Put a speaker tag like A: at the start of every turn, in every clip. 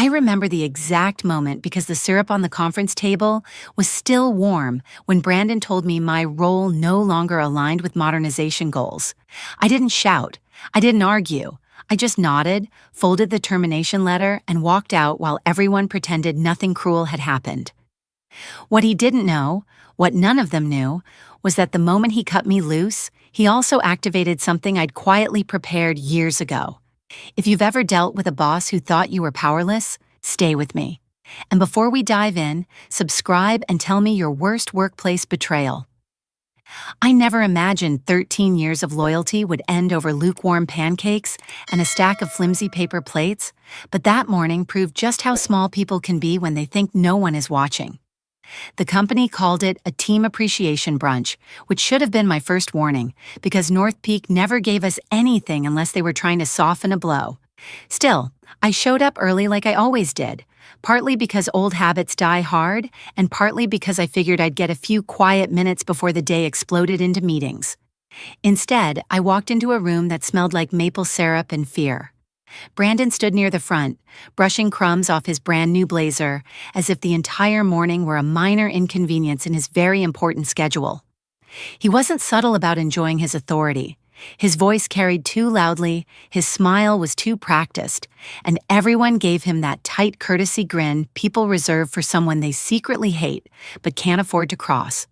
A: I remember the exact moment because the syrup on the conference table was still warm when Brandon told me my role no longer aligned with modernization goals. I didn't shout. I didn't argue. I just nodded, folded the termination letter, and walked out while everyone pretended nothing cruel had happened. What he didn't know, what none of them knew, was that the moment he cut me loose, he also activated something I'd quietly prepared years ago. If you've ever dealt with a boss who thought you were powerless, stay with me. And before we dive in, subscribe and tell me your worst workplace betrayal. I never imagined 13 years of loyalty would end over lukewarm pancakes and a stack of flimsy paper plates, but that morning proved just how small people can be when they think no one is watching. The company called it a team appreciation brunch, which should have been my first warning, because North Peak never gave us anything unless they were trying to soften a blow. Still, I showed up early like I always did, partly because old habits die hard, and partly because I figured I'd get a few quiet minutes before the day exploded into meetings. Instead, I walked into a room that smelled like maple syrup and fear. Brandon stood near the front, brushing crumbs off his brand new blazer, as if the entire morning were a minor inconvenience in his very important schedule. He wasn't subtle about enjoying his authority. His voice carried too loudly, his smile was too practiced, and everyone gave him that tight courtesy grin people reserve for someone they secretly hate but can't afford to cross.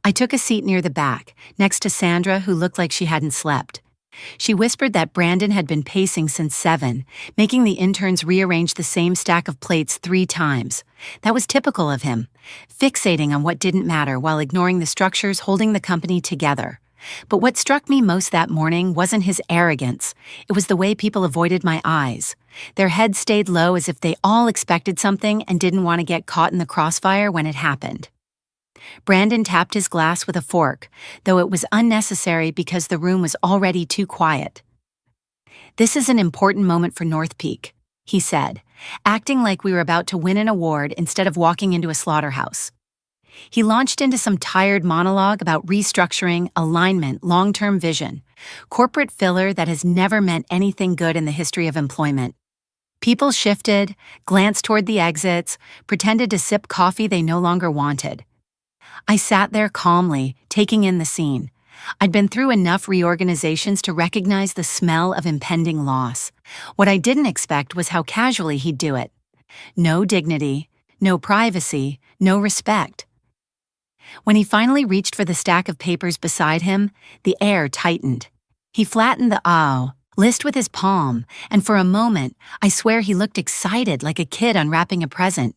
A: I took a seat near the back, next to Sandra, who looked like she hadn't slept. She whispered that Brandon had been pacing since 7, making the interns rearrange the same stack of plates 3 times. That was typical of him, fixating on what didn't matter while ignoring the structures holding the company together. But what struck me most that morning wasn't his arrogance. It was the way people avoided my eyes. Their heads stayed low as if they all expected something and didn't want to get caught in the crossfire when it happened. Brandon tapped his glass with a fork, though it was unnecessary because the room was already too quiet. "This is an important moment for North Peak," he said, acting like we were about to win an award instead of walking into a slaughterhouse. He launched into some tired monologue about restructuring, alignment, long-term vision, corporate filler that has never meant anything good in the history of employment. People shifted, glanced toward the exits, pretended to sip coffee they no longer wanted. I sat there calmly, taking in the scene. I'd been through enough reorganizations to recognize the smell of impending loss. What I didn't expect was how casually he'd do it. No dignity, no privacy, no respect. When he finally reached for the stack of papers beside him, the air tightened. He flattened the "ow" list with his palm, and for a moment, I swear he looked excited like a kid unwrapping a present.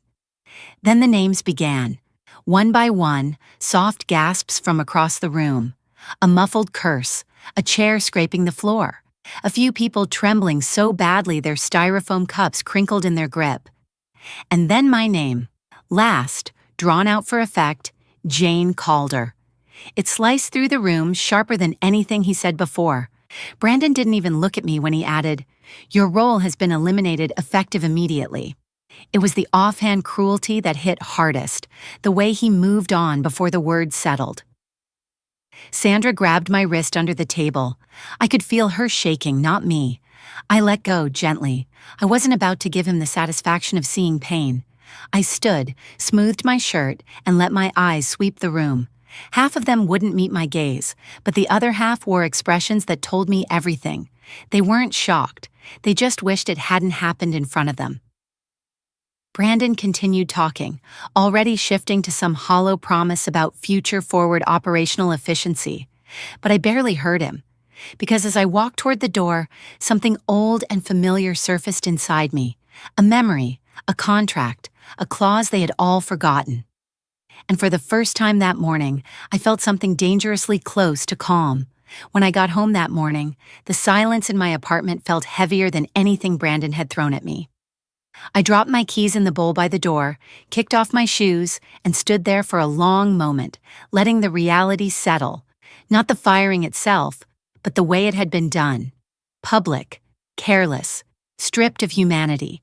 A: Then the names began. One by one, soft gasps from across the room, a muffled curse, a chair scraping the floor, a few people trembling so badly their styrofoam cups crinkled in their grip. And then my name, last, drawn out for effect, Jane Calder. It sliced through the room sharper than anything he said before. Brandon didn't even look at me when he added, "Your role has been eliminated effective immediately." It was the offhand cruelty that hit hardest, the way he moved on before the words settled. Sandra grabbed my wrist under the table. I could feel her shaking, not me. I let go gently. I wasn't about to give him the satisfaction of seeing pain. I stood, smoothed my shirt, and let my eyes sweep the room. Half of them wouldn't meet my gaze, but the other half wore expressions that told me everything. They weren't shocked. They just wished it hadn't happened in front of them. Brandon continued talking, already shifting to some hollow promise about future-forward operational efficiency. But I barely heard him, because as I walked toward the door, something old and familiar surfaced inside me. A memory, a contract, a clause they had all forgotten. And for the first time that morning, I felt something dangerously close to calm. When I got home that morning, the silence in my apartment felt heavier than anything Brandon had thrown at me. I dropped my keys in the bowl by the door, kicked off my shoes, and stood there for a long moment, letting the reality settle. Not the firing itself, but the way it had been done. Public, careless, stripped of humanity.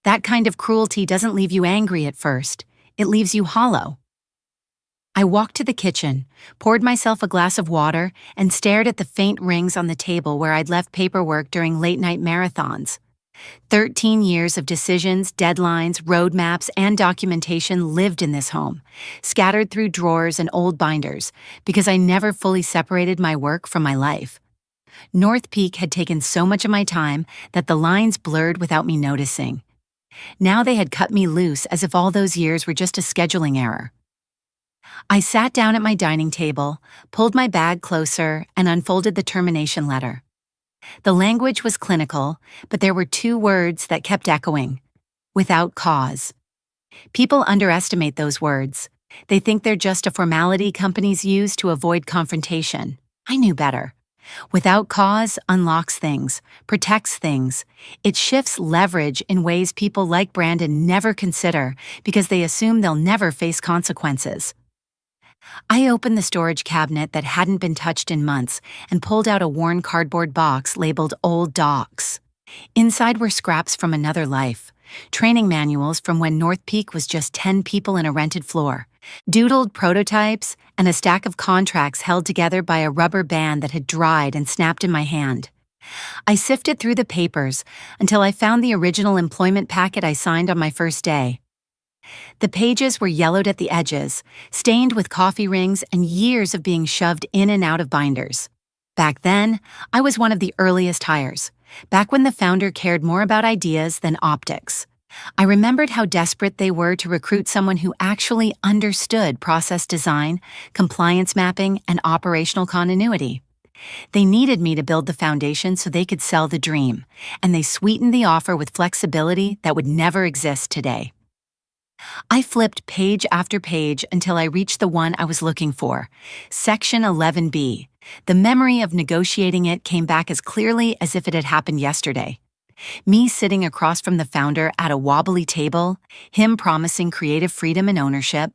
A: That kind of cruelty doesn't leave you angry at first. It leaves you hollow. I walked to the kitchen, poured myself a glass of water, and stared at the faint rings on the table where I'd left paperwork during late-night marathons. 13 years of decisions, deadlines, roadmaps, and documentation lived in this home, scattered through drawers and old binders, because I never fully separated my work from my life. North Peak had taken so much of my time that the lines blurred without me noticing. Now they had cut me loose as if all those years were just a scheduling error. I sat down at my dining table, pulled my bag closer, and unfolded the termination letter. The language was clinical, but there were two words that kept echoing: without cause. People underestimate those words. They think they're just a formality companies use to avoid confrontation. I knew better. Without cause unlocks things, protects things. It shifts leverage in ways people like Brandon never consider because they assume they'll never face consequences. I opened the storage cabinet that hadn't been touched in months and pulled out a worn cardboard box labeled Old Docs. Inside were scraps from another life, training manuals from when North Peak was just 10 people in a rented floor, doodled prototypes, and a stack of contracts held together by a rubber band that had dried and snapped in my hand. I sifted through the papers until I found the original employment packet I signed on my first day. The pages were yellowed at the edges, stained with coffee rings and years of being shoved in and out of binders. Back then, I was one of the earliest hires, back when the founder cared more about ideas than optics. I remembered how desperate they were to recruit someone who actually understood process design, compliance mapping, and operational continuity. They needed me to build the foundation so they could sell the dream, and they sweetened the offer with flexibility that would never exist today. I flipped page after page until I reached the one I was looking for, Section 11B. The memory of negotiating it came back as clearly as if it had happened yesterday. Me sitting across from the founder at a wobbly table, him promising creative freedom and ownership,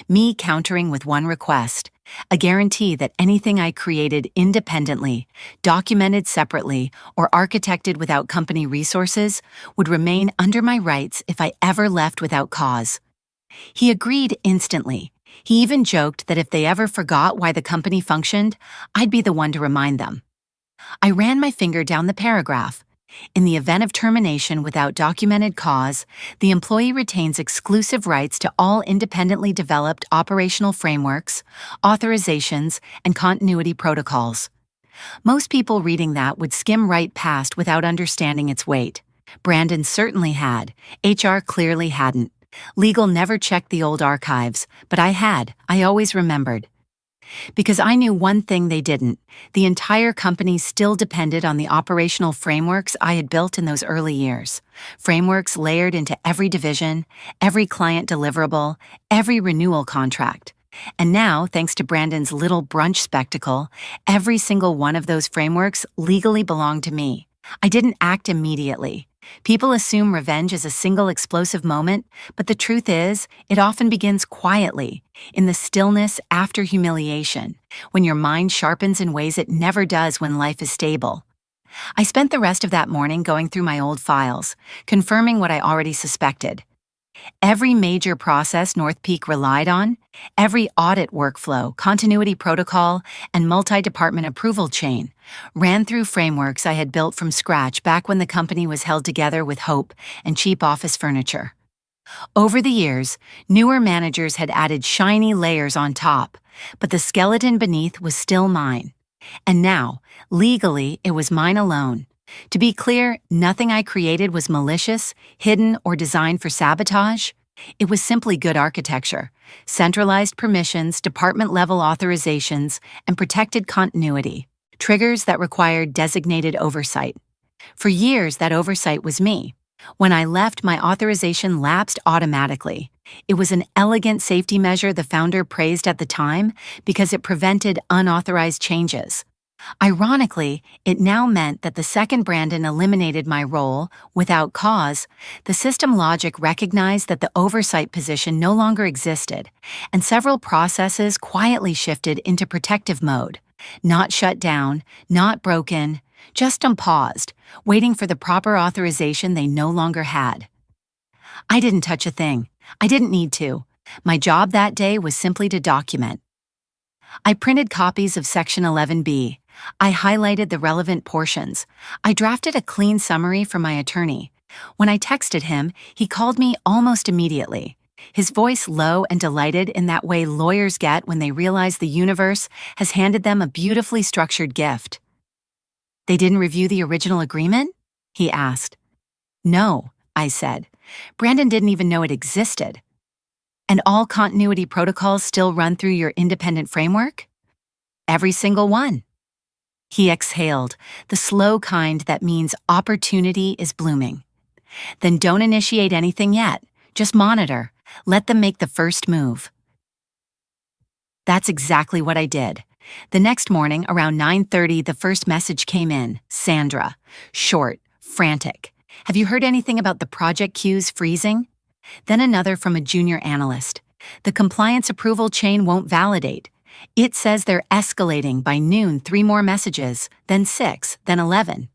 A: me countering with one request: a guarantee that anything I created independently, documented separately, or architected without company resources would remain under my rights if I ever left without cause. He agreed instantly. He even joked that if they ever forgot why the company functioned, I'd be the one to remind them. I ran my finger down the paragraph. In the event of termination without documented cause, the employee retains exclusive rights to all independently developed operational frameworks, authorizations, and continuity protocols. Most people reading that would skim right past without understanding its weight. Brandon certainly had. HR clearly hadn't. Legal never checked the old archives, but I had. I always remembered. Because I knew one thing they didn't: the entire company still depended on the operational frameworks I had built in those early years. Frameworks layered into every division, every client deliverable, every renewal contract. And now, thanks to Brandon's little brunch spectacle, every single one of those frameworks legally belonged to me. I didn't act immediately. People assume revenge is a single explosive moment, but the truth is, it often begins quietly, in the stillness after humiliation, when your mind sharpens in ways it never does when life is stable. I spent the rest of that morning going through my old files, confirming what I already suspected. Every major process North Peak relied on, every audit workflow, continuity protocol, and multi-department approval chain, ran through frameworks I had built from scratch back when the company was held together with hope and cheap office furniture. Over the years, newer managers had added shiny layers on top, but the skeleton beneath was still mine. And now, legally, it was mine alone. To be clear, nothing I created was malicious, hidden, or designed for sabotage. It was simply good architecture, centralized permissions, department-level authorizations, and protected continuity, triggers that required designated oversight. For years, that oversight was me. When I left, my authorization lapsed automatically. It was an elegant safety measure the founder praised at the time because it prevented unauthorized changes. Ironically, it now meant that the second Brandon eliminated my role, without cause, the system logic recognized that the oversight position no longer existed, and several processes quietly shifted into protective mode. Not shut down, not broken, just unpaused, waiting for the proper authorization they no longer had. I didn't touch a thing. I didn't need to. My job that day was simply to document. I printed copies of Section 11B. I highlighted the relevant portions. I drafted a clean summary for my attorney, When I texted him, he called me almost immediately. His voice low and delighted in that way lawyers get when they realize the universe has handed them a beautifully structured gift. "They didn't review the original agreement?" he asked. "No," I said. "Brandon didn't even know it existed." "And all continuity protocols still run through your independent framework?" "Every single one." He exhaled, the slow kind that means opportunity is blooming. "Then don't initiate anything yet. Just monitor. Let them make the first move." That's exactly what I did. The next morning, around 9:30, the first message came in. "Sandra." Short, frantic. "Have you heard anything about the project queues freezing?" Then another from a junior analyst. "The compliance approval chain won't validate. It says they're escalating by noon, 3 more messages, then 6, then 11.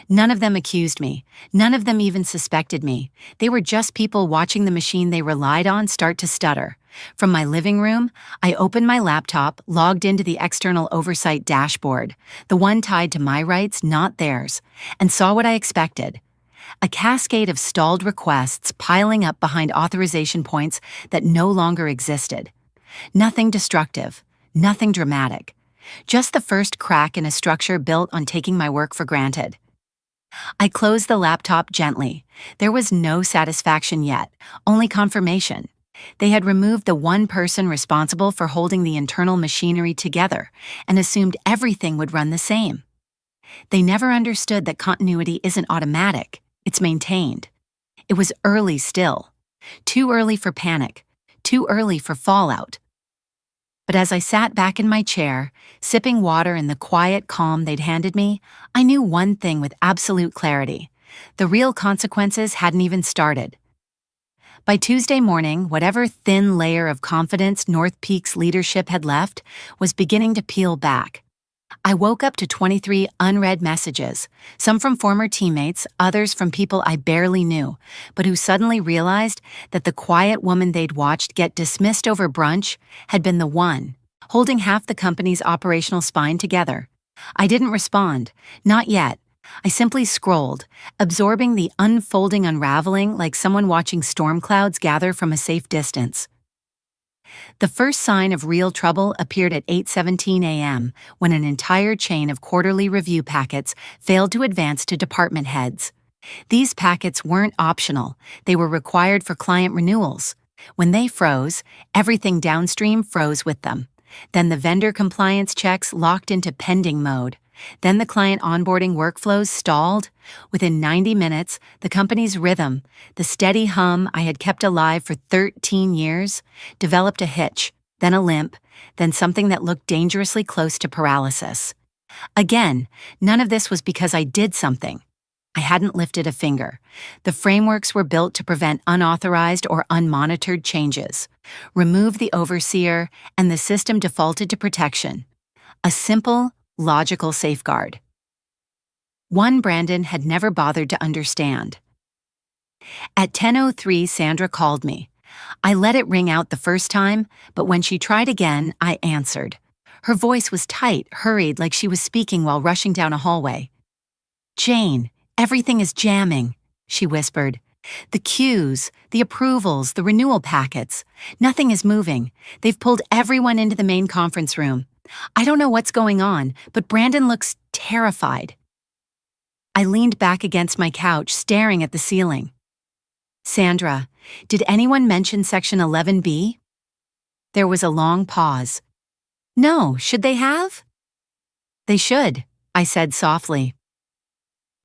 A: None of them accused me. None of them even suspected me. They were just people watching the machine they relied on start to stutter. From my living room, I opened my laptop, logged into the external oversight dashboard, the one tied to my rights, not theirs, and saw what I expected. A cascade of stalled requests piling up behind authorization points that no longer existed. Nothing destructive, nothing dramatic. Just the first crack in a structure built on taking my work for granted. I closed the laptop gently. There was no satisfaction yet, only confirmation. They had removed the one person responsible for holding the internal machinery together and assumed everything would run the same. They never understood that continuity isn't automatic, it's maintained. It was early still. Too early for panic, too early for fallout. But as I sat back in my chair, sipping water in the quiet calm they'd handed me, I knew one thing with absolute clarity. The real consequences hadn't even started. By Tuesday morning, whatever thin layer of confidence North Peak's leadership had left was beginning to peel back. I woke up to 23 unread messages, some from former teammates, others from people I barely knew, but who suddenly realized that the quiet woman they'd watched get dismissed over brunch had been the one, holding half the company's operational spine together. I didn't respond, not yet. I simply scrolled, absorbing the unfolding unraveling like someone watching storm clouds gather from a safe distance. The first sign of real trouble appeared at 8:17 a.m. when an entire chain of quarterly review packets failed to advance to department heads. These packets weren't optional, they were required for client renewals. When they froze, everything downstream froze with them. Then the vendor compliance checks locked into pending mode. Then the client onboarding workflows stalled. Within 90 minutes, the company's rhythm, the steady hum I had kept alive for 13 years, developed a hitch, then a limp, then something that looked dangerously close to paralysis. Again, none of this was because I did something. I hadn't lifted a finger. The frameworks were built to prevent unauthorized or unmonitored changes. Remove the overseer, and the system defaulted to protection. A simple, logical safeguard. One Brandon had never bothered to understand. At 10:03, Sandra called me. I let it ring out the first time, but when she tried again, I answered. Her voice was tight, hurried, like she was speaking while rushing down a hallway. "Jane, everything is jamming," she whispered. "The queues, the approvals, the renewal packets. Nothing is moving. They've pulled everyone into the main conference room. I don't know what's going on, but Brandon looks terrified." I leaned back against my couch, staring at the ceiling. "Sandra, did anyone mention Section 11B? There was a long pause. "No, should they have?" "They should," I said softly.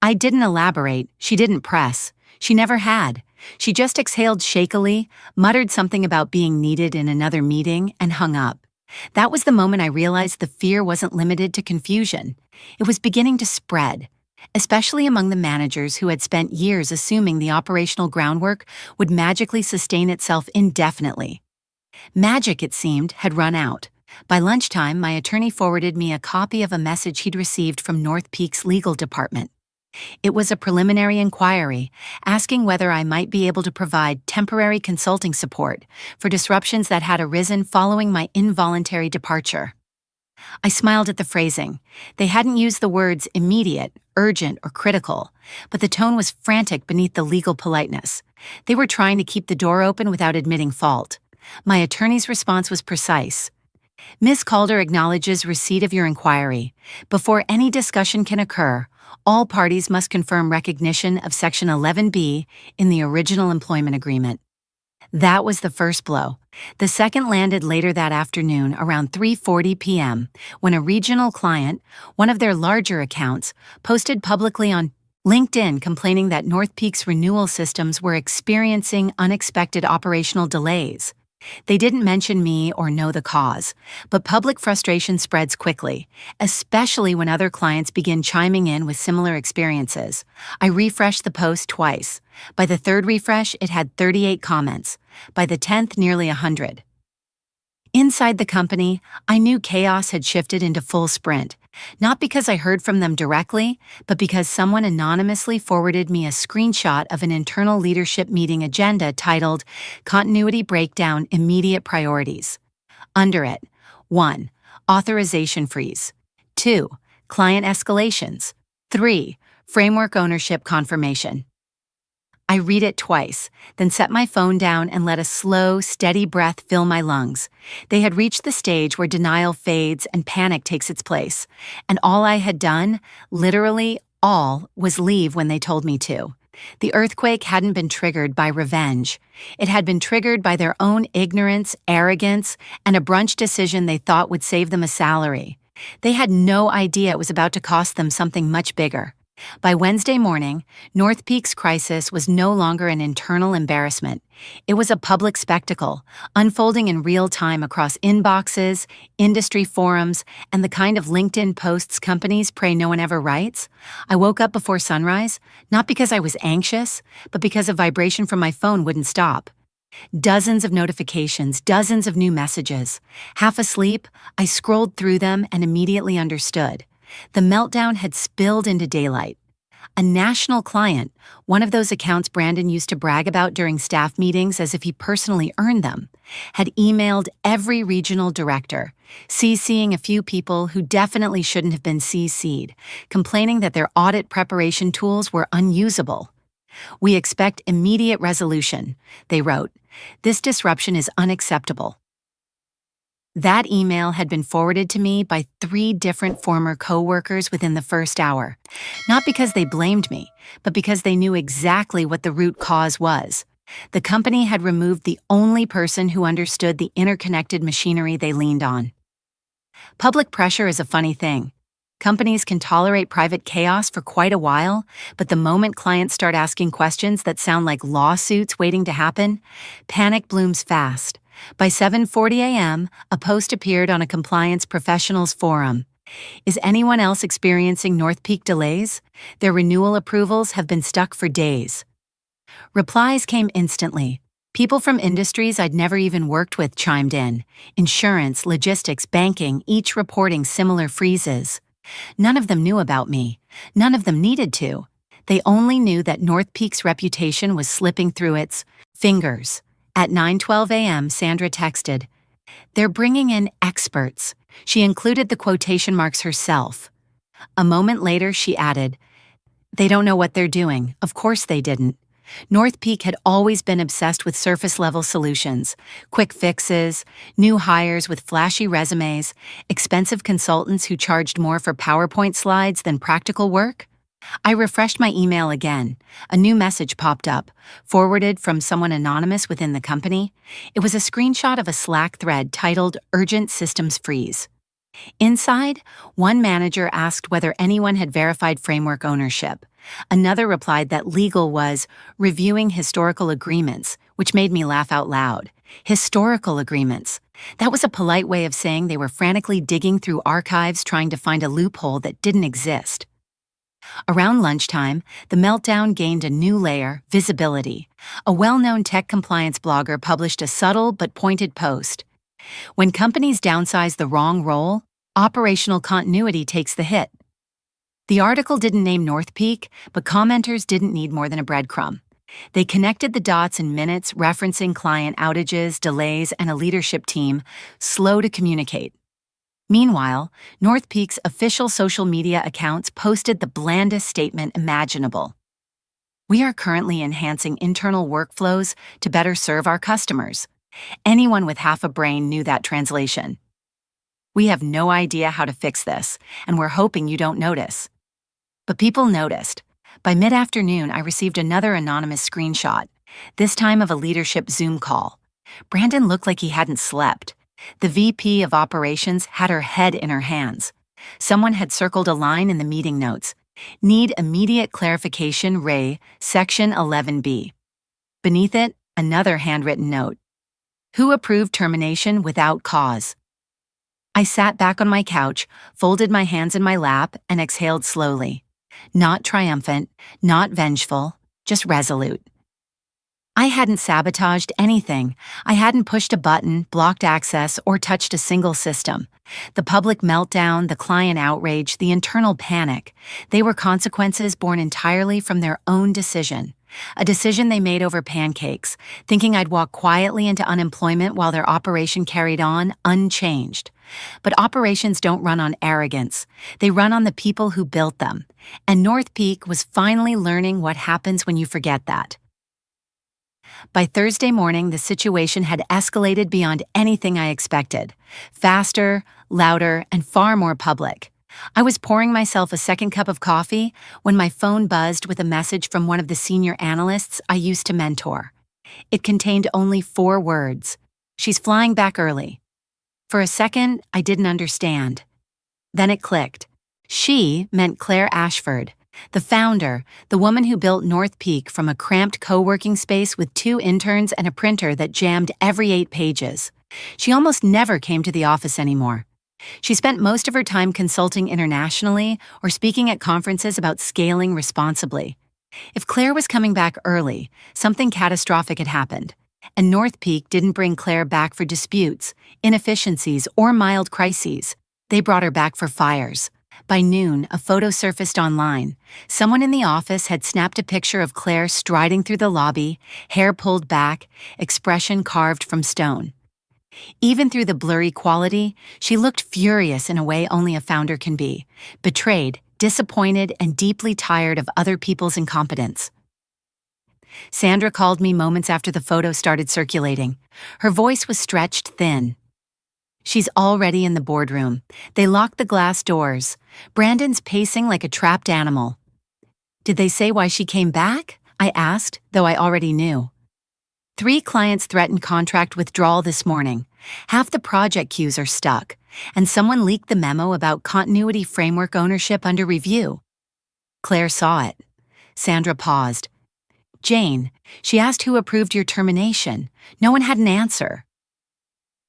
A: I didn't elaborate, she didn't press. She never had. She just exhaled shakily, muttered something about being needed in another meeting, and hung up. That was the moment I realized the fear wasn't limited to confusion. It was beginning to spread, especially among the managers who had spent years assuming the operational groundwork would magically sustain itself indefinitely. Magic, it seemed, had run out. By lunchtime, my attorney forwarded me a copy of a message he'd received from North Peak's legal department. It was a preliminary inquiry, asking whether I might be able to provide temporary consulting support for disruptions that had arisen following my involuntary departure. I smiled at the phrasing. They hadn't used the words immediate, urgent or critical, but the tone was frantic beneath the legal politeness. They were trying to keep the door open without admitting fault. My attorney's response was precise. Ms. Calder acknowledges receipt of your inquiry. Before any discussion can occur, all parties must confirm recognition of Section 11B in the original employment agreement. That was the first blow. The second landed later that afternoon around 3:40 p.m. when a regional client, one of their larger accounts, posted publicly on LinkedIn complaining that North Peak's renewal systems were experiencing unexpected operational delays. They didn't mention me or know the cause, but public frustration spreads quickly, especially when other clients begin chiming in with similar experiences. I refreshed the post twice. By the third refresh, it had 38 comments. By the 10th, nearly 100. Inside the company, I knew chaos had shifted into full sprint, not because I heard from them directly, but because someone anonymously forwarded me a screenshot of an internal leadership meeting agenda titled Continuity Breakdown Immediate Priorities. Under it, 1. Authorization freeze. 2. Client escalations. 3. Framework ownership confirmation. I read it twice, then set my phone down and let a slow, steady breath fill my lungs. They had reached the stage where denial fades and panic takes its place. And all I had done, literally all, was leave when they told me to. The earthquake hadn't been triggered by revenge. It had been triggered by their own ignorance, arrogance, and a brunch decision they thought would save them a salary. They had no idea it was about to cost them something much bigger. By Wednesday morning, North Peak's crisis was no longer an internal embarrassment. It was a public spectacle, unfolding in real time across inboxes, industry forums, and the kind of LinkedIn posts companies pray no one ever writes. I woke up before sunrise, not because I was anxious, but because a vibration from my phone wouldn't stop. Dozens of notifications, dozens of new messages. Half asleep, I scrolled through them and immediately understood. The meltdown had spilled into daylight. A national client, one of those accounts Brandon used to brag about during staff meetings as if he personally earned them, had emailed every regional director, CCing a few people who definitely shouldn't have been CC'd, complaining that their audit preparation tools were unusable. "We expect immediate resolution," they wrote. "This disruption is unacceptable." That email had been forwarded to me by 3 different former co-workers within the first hour, not because they blamed me, but because they knew exactly what the root cause was. The company had removed the only person who understood the interconnected machinery they leaned on. Public pressure is a funny thing. Companies can tolerate private chaos for quite a while, but the moment clients start asking questions that sound like lawsuits waiting to happen, panic blooms fast. By 7:40 a.m., a post appeared on a compliance professionals forum. "Is anyone else experiencing North Peak delays? Their renewal approvals have been stuck for days." Replies came instantly. People from industries I'd never even worked with chimed in. Insurance, logistics, banking, each reporting similar freezes. None of them knew about me. None of them needed to. They only knew that North Peak's reputation was slipping through its fingers. At 9:12 a.m., Sandra texted, "They're bringing in experts." She included the quotation marks herself. A moment later, she added, "They don't know what they're doing. Of course they didn't." North Peak had always been obsessed with surface-level solutions, quick fixes, new hires with flashy resumes, expensive consultants who charged more for PowerPoint slides than practical work. I refreshed my email again. A new message popped up, forwarded from someone anonymous within the company. It was a screenshot of a Slack thread titled Urgent Systems Freeze. Inside, one manager asked whether anyone had verified framework ownership. Another replied that legal was reviewing historical agreements, which made me laugh out loud. Historical agreements. That was a polite way of saying they were frantically digging through archives trying to find a loophole that didn't exist. Around lunchtime, the meltdown gained a new layer, visibility. A well-known tech compliance blogger published a subtle but pointed post. When companies downsize the wrong role, operational continuity takes the hit. The article didn't name North Peak, but commenters didn't need more than a breadcrumb. They connected the dots in minutes, referencing client outages, delays, and a leadership team slow to communicate. Meanwhile, North Peak's official social media accounts posted the blandest statement imaginable. We are currently enhancing internal workflows to better serve our customers. Anyone with half a brain knew that translation. We have no idea how to fix this, and we're hoping you don't notice. But people noticed. By mid-afternoon, I received another anonymous screenshot, this time of a leadership Zoom call. Brandon looked like he hadn't slept. The VP of operations had her head in her hands. Someone had circled a line in the meeting notes. Need immediate clarification, Ray, Section 11B. Beneath it, another handwritten note. Who approved termination without cause? I sat back on my couch, folded my hands in my lap, and exhaled slowly. Not triumphant, not vengeful, just resolute. I hadn't sabotaged anything. I hadn't pushed a button, blocked access, or touched a single system. The public meltdown, the client outrage, the internal panic, they were consequences born entirely from their own decision. A decision they made over pancakes, thinking I'd walk quietly into unemployment while their operation carried on unchanged. But operations don't run on arrogance. They run on the people who built them. And North Peak was finally learning what happens when you forget that. By Thursday morning, the situation had escalated beyond anything I expected. Faster, louder, and far more public. I was pouring myself a second cup of coffee when my phone buzzed with a message from one of the senior analysts I used to mentor. It contained only 4 words. She's flying back early. For a second, I didn't understand. Then it clicked. She meant Claire Ashford, the founder, the woman who built North Peak from a cramped co-working space with 2 interns and a printer that jammed every 8 pages. She almost never came to the office anymore. She spent most of her time consulting internationally or speaking at conferences about scaling responsibly. If Claire was coming back early, something catastrophic had happened. And North Peak didn't bring Claire back for disputes, inefficiencies, or mild crises. They brought her back for fires. By noon, a photo surfaced online. Someone in the office had snapped a picture of Claire striding through the lobby, hair pulled back, expression carved from stone. Even through the blurry quality, she looked furious in a way only a founder can be, betrayed, disappointed, and deeply tired of other people's incompetence. Sandra called me moments after the photo started circulating. Her voice was stretched thin. She's already in the boardroom. They locked the glass doors. Brandon's pacing like a trapped animal. Did they say why she came back? I asked, though I already knew. 3 clients threatened contract withdrawal this morning. Half the project queues are stuck, and someone leaked the memo about continuity framework ownership under review. Claire saw it. Sandra paused. Jane, she asked who approved your termination. No one had an answer.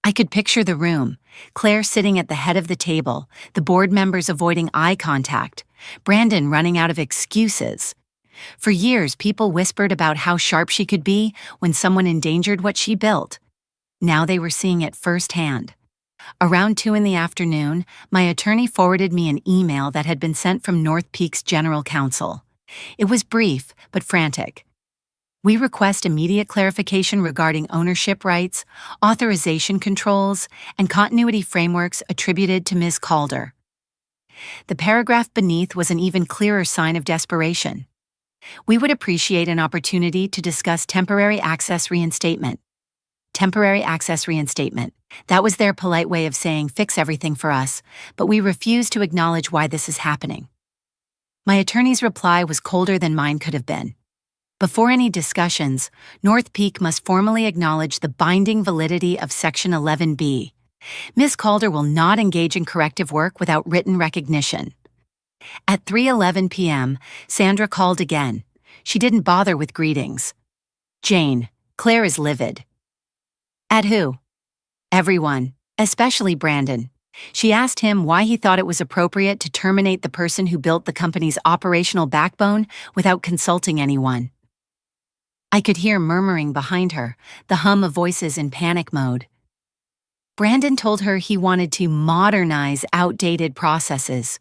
A: I could picture the room, Claire sitting at the head of the table, the board members avoiding eye contact, Brandon running out of excuses. For years, people whispered about how sharp she could be when someone endangered what she built. Now they were seeing it firsthand. Around 2 in the afternoon, my attorney forwarded me an email that had been sent from North Peak's general counsel. It was brief, but frantic. We request immediate clarification regarding ownership rights, authorization controls, and continuity frameworks attributed to Ms. Calder. The paragraph beneath was an even clearer sign of desperation. We would appreciate an opportunity to discuss temporary access reinstatement. Temporary access reinstatement. That was their polite way of saying fix everything for us, but we refuse to acknowledge why this is happening. My attorney's reply was colder than mine could have been. Before any discussions, North Peak must formally acknowledge the binding validity of Section 11B. Ms. Calder will not engage in corrective work without written recognition. At 3:11 p.m., Sandra called again. She didn't bother with greetings. Jane, Claire is livid. At who? Everyone, especially Brandon. She asked him why he thought it was appropriate to terminate the person who built the company's operational backbone without consulting anyone. I could hear murmuring behind her, the hum of voices in panic mode. Brandon told her he wanted to modernize outdated processes.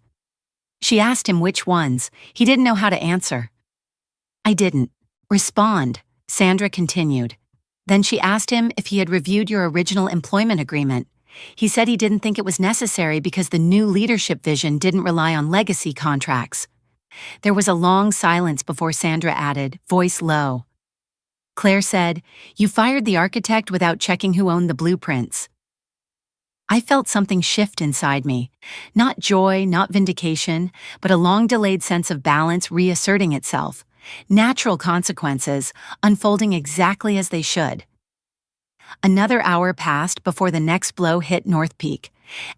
A: She asked him which ones. He didn't know how to answer. I didn't. Respond, Sandra continued. Then she asked him if he had reviewed your original employment agreement. He said he didn't think it was necessary because the new leadership vision didn't rely on legacy contracts. There was a long silence before Sandra added, voice low. Claire said, "You fired the architect without checking who owned the blueprints." I felt something shift inside me. Not joy, not vindication, but a long-delayed sense of balance reasserting itself. Natural consequences, unfolding exactly as they should. Another hour passed before the next blow hit North Peak.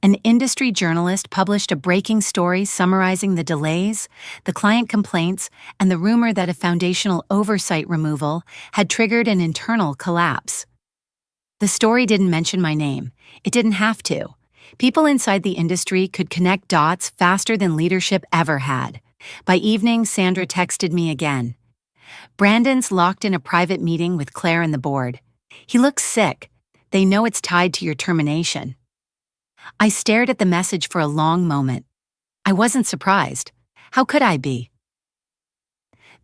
A: An industry journalist published a breaking story summarizing the delays, the client complaints, and the rumor that a foundational oversight removal had triggered an internal collapse. The story didn't mention my name. It didn't have to. People inside the industry could connect dots faster than leadership ever had. By evening, Sandra texted me again. "Brandon's locked in a private meeting with Claire and the board. He looks sick. They know it's tied to your termination." I stared at the message for a long moment. I wasn't surprised. How could I be?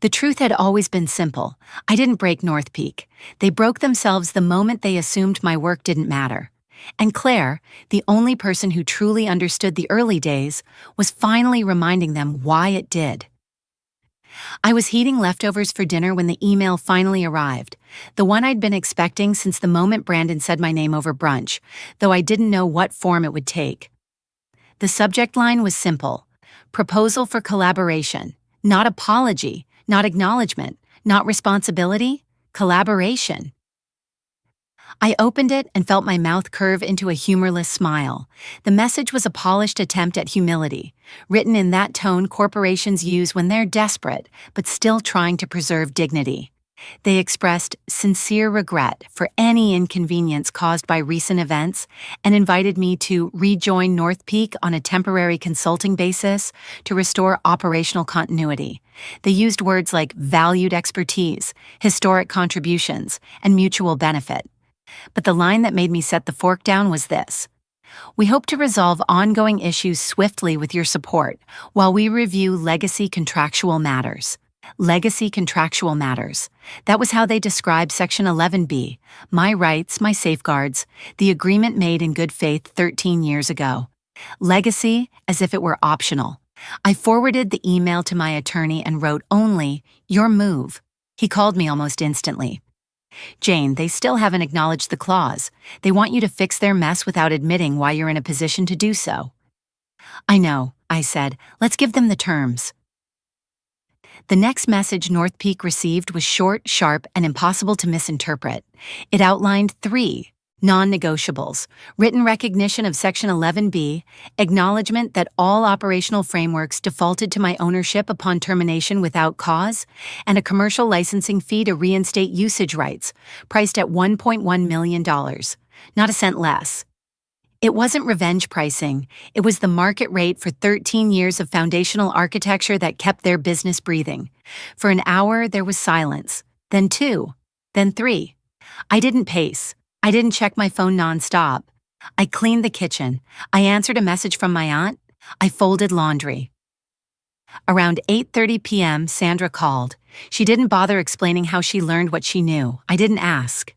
A: The truth had always been simple. I didn't break North Peak. They broke themselves the moment they assumed my work didn't matter. And Claire, the only person who truly understood the early days, was finally reminding them why it did. I was heating leftovers for dinner when the email finally arrived, the one I'd been expecting since the moment Brandon said my name over brunch, though I didn't know what form it would take. The subject line was simple: proposal for collaboration, not apology, not acknowledgement, not responsibility, collaboration. I opened it and felt my mouth curve into a humorless smile. The message was a polished attempt at humility, written in that tone corporations use when they're desperate, but still trying to preserve dignity. They expressed sincere regret for any inconvenience caused by recent events and invited me to rejoin North Peak on a temporary consulting basis to restore operational continuity. They used words like valued expertise, historic contributions, and mutual benefit. But the line that made me set the fork down was this: "We hope to resolve ongoing issues swiftly with your support while we review legacy contractual matters." Legacy contractual matters. That was how they described Section 11B, my rights, my safeguards, the agreement made in good faith 13 years ago. Legacy as if it were optional. I forwarded the email to my attorney and wrote only, "Your move." He called me almost instantly. "Jane, they still haven't acknowledged the clause. They want you to fix their mess without admitting why you're in a position to do so." "I know," I said. "Let's give them the terms." The next message North Peak received was short, sharp, and impossible to misinterpret. It outlined 3 non-negotiables: written recognition of Section 11B, acknowledgement that all operational frameworks defaulted to my ownership upon termination without cause, and a commercial licensing fee to reinstate usage rights, priced at $1.1 million. Not a cent less. It wasn't revenge pricing. It was the market rate for 13 years of foundational architecture that kept their business breathing. For an hour, there was silence. Then 2. Then 3. I didn't pace. I didn't check my phone nonstop. I cleaned the kitchen. I answered a message from my aunt. I folded laundry. Around 8:30 p.m., Sandra called. She didn't bother explaining how she learned what she knew. I didn't ask.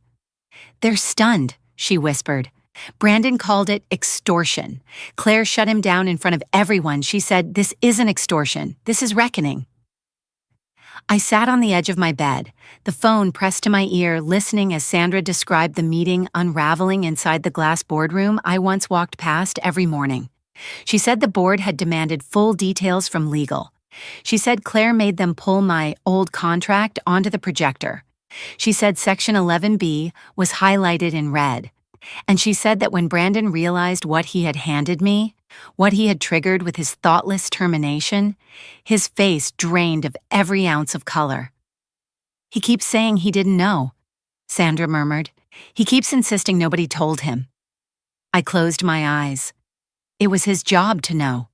A: "They're stunned," she whispered. "Brandon called it extortion. Claire shut him down in front of everyone. She said, 'This isn't extortion. This is reckoning.'" I sat on the edge of my bed, the phone pressed to my ear, listening as Sandra described the meeting unraveling inside the glass boardroom I once walked past every morning. She said the board had demanded full details from legal. She said Claire made them pull my old contract onto the projector. She said Section 11B was highlighted in red. And she said that when Brandon realized what he had handed me, what he had triggered with his thoughtless termination, his face drained of every ounce of color. "He keeps saying he didn't know," Sandra murmured. "He keeps insisting nobody told him." I closed my eyes. It was his job to know.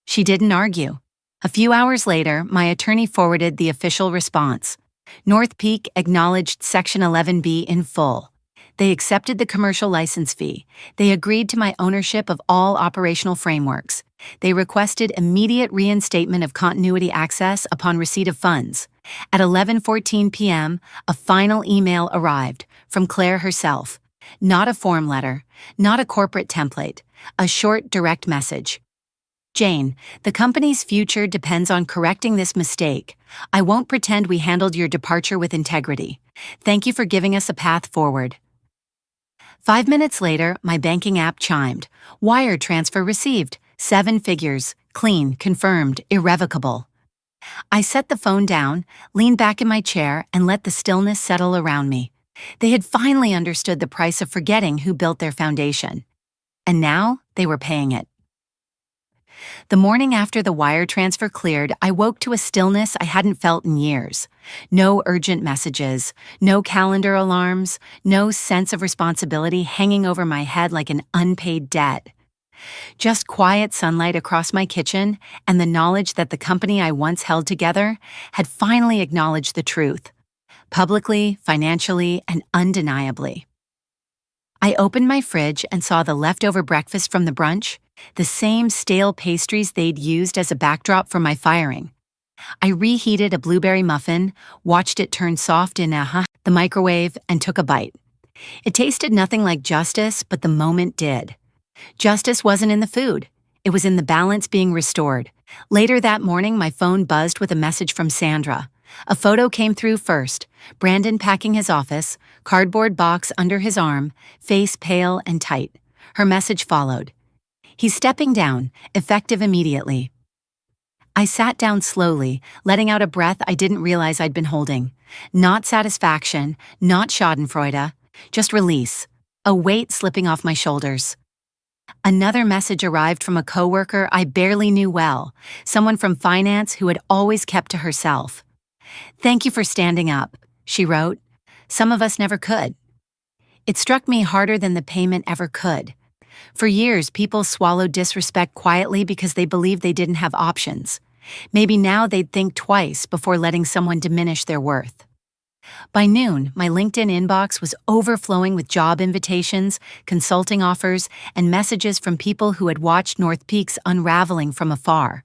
A: She didn't argue. A few hours later, my attorney forwarded the official response. North Peak acknowledged Section 11B in full. They accepted the commercial license fee. They agreed to my ownership of all operational frameworks. They requested immediate reinstatement of continuity access upon receipt of funds. At 11:14 p.m., a final email arrived from Claire herself. Not a form letter, not a corporate template, a short, direct message. Jane, the company's future depends on correcting this mistake. I won't pretend we handled your departure with integrity. Thank you for giving us a path forward. 5 minutes later, my banking app chimed. Wire transfer received. 7 figures. Clean, confirmed, irrevocable. I set the phone down, leaned back in my chair, and let the stillness settle around me. They had finally understood the price of forgetting who built their foundation. And now they were paying it. The morning after the wire transfer cleared, I woke to a stillness I hadn't felt in years. No urgent messages, no calendar alarms, no sense of responsibility hanging over my head like an unpaid debt. Just quiet sunlight across my kitchen and the knowledge that the company I once held together had finally acknowledged the truth, publicly, financially, and undeniably. I opened my fridge and saw the leftover breakfast from the brunch, the same stale pastries they'd used as a backdrop for my firing. I reheated a blueberry muffin, watched it turn soft in the microwave, and took a bite. It tasted nothing like justice, but the moment did. Justice wasn't in the food. It was in the balance being restored. Later that morning, my phone buzzed with a message from Sandra. A photo came through first. Brandon packing his office, cardboard box under his arm, face pale and tight. Her message followed. He's stepping down, effective immediately. I sat down slowly, letting out a breath I didn't realize I'd been holding. Not satisfaction, not schadenfreude, just release. A weight slipping off my shoulders. Another message arrived from a coworker I barely knew well, someone from finance who had always kept to herself. Thank you for standing up, she wrote. Some of us never could. It struck me harder than the payment ever could. For years, people swallowed disrespect quietly because they believed they didn't have options. Maybe now they'd think twice before letting someone diminish their worth. By noon, my LinkedIn inbox was overflowing with job invitations, consulting offers, and messages from people who had watched North Peaks unraveling from afar.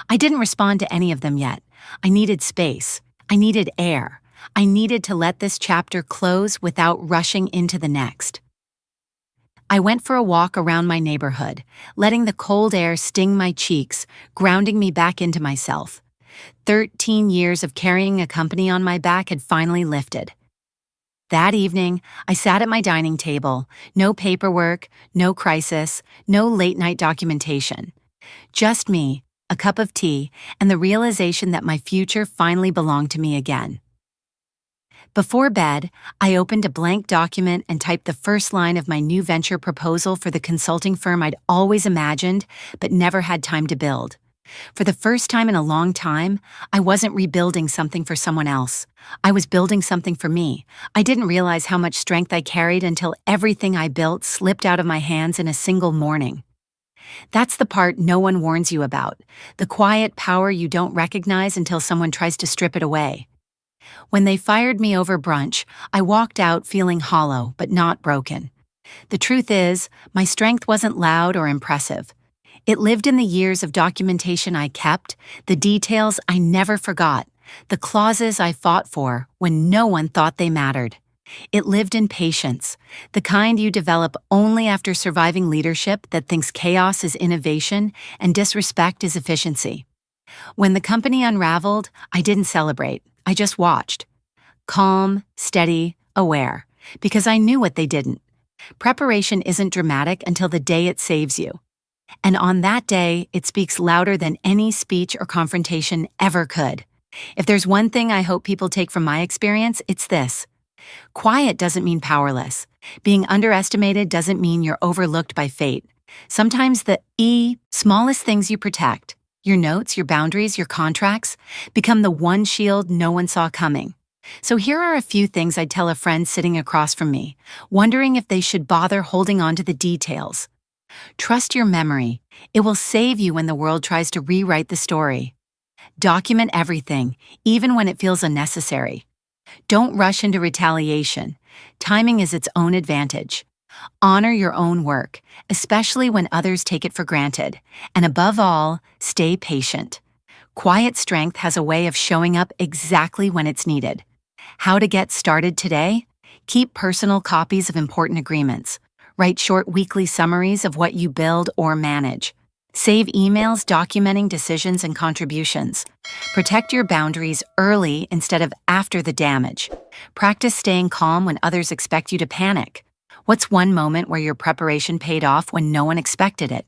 A: I didn't respond to any of them yet. I needed space. I needed air. I needed to let this chapter close without rushing into the next. I went for a walk around my neighborhood, letting the cold air sting my cheeks, grounding me back into myself. 13 years of carrying a company on my back had finally lifted. That evening, I sat at my dining table, no paperwork, no crisis, no late-night documentation. Just me, a cup of tea, and the realization that my future finally belonged to me again. Before bed, I opened a blank document and typed the first line of my new venture proposal for the consulting firm I'd always imagined but never had time to build. For the first time in a long time, I wasn't rebuilding something for someone else. I was building something for me. I didn't realize how much strength I carried until everything I built slipped out of my hands in a single morning. That's the part no one warns you about, the quiet power you don't recognize until someone tries to strip it away. When they fired me over brunch, I walked out feeling hollow but not broken. The truth is, my strength wasn't loud or impressive. It lived in the years of documentation I kept, the details I never forgot, the clauses I fought for when no one thought they mattered. It lived in patience, the kind you develop only after surviving leadership that thinks chaos is innovation and disrespect is efficiency. When the company unraveled, I didn't celebrate. I just watched. Calm, steady, aware, because I knew what they didn't. Preparation isn't dramatic until the day it saves you. And on that day, it speaks louder than any speech or confrontation ever could. If there's one thing I hope people take from my experience, it's this. Quiet doesn't mean powerless. Being underestimated doesn't mean you're overlooked by fate. Sometimes the smallest things you protect, your notes, your boundaries, your contracts, become the one shield no one saw coming. So here are a few things I'd tell a friend sitting across from me, wondering if they should bother holding on to the details. Trust your memory. It will save you when the world tries to rewrite the story. Document everything, even when it feels unnecessary. Don't rush into retaliation. Timing is its own advantage. Honor your own work, especially when others take it for granted. And above all, stay patient. Quiet strength has a way of showing up exactly when it's needed. How to get started today? Keep personal copies of important agreements. Write short weekly summaries of what you build or manage. Save emails documenting decisions and contributions. Protect your boundaries early instead of after the damage. Practice staying calm when others expect you to panic. What's one moment where your preparation paid off when no one expected it?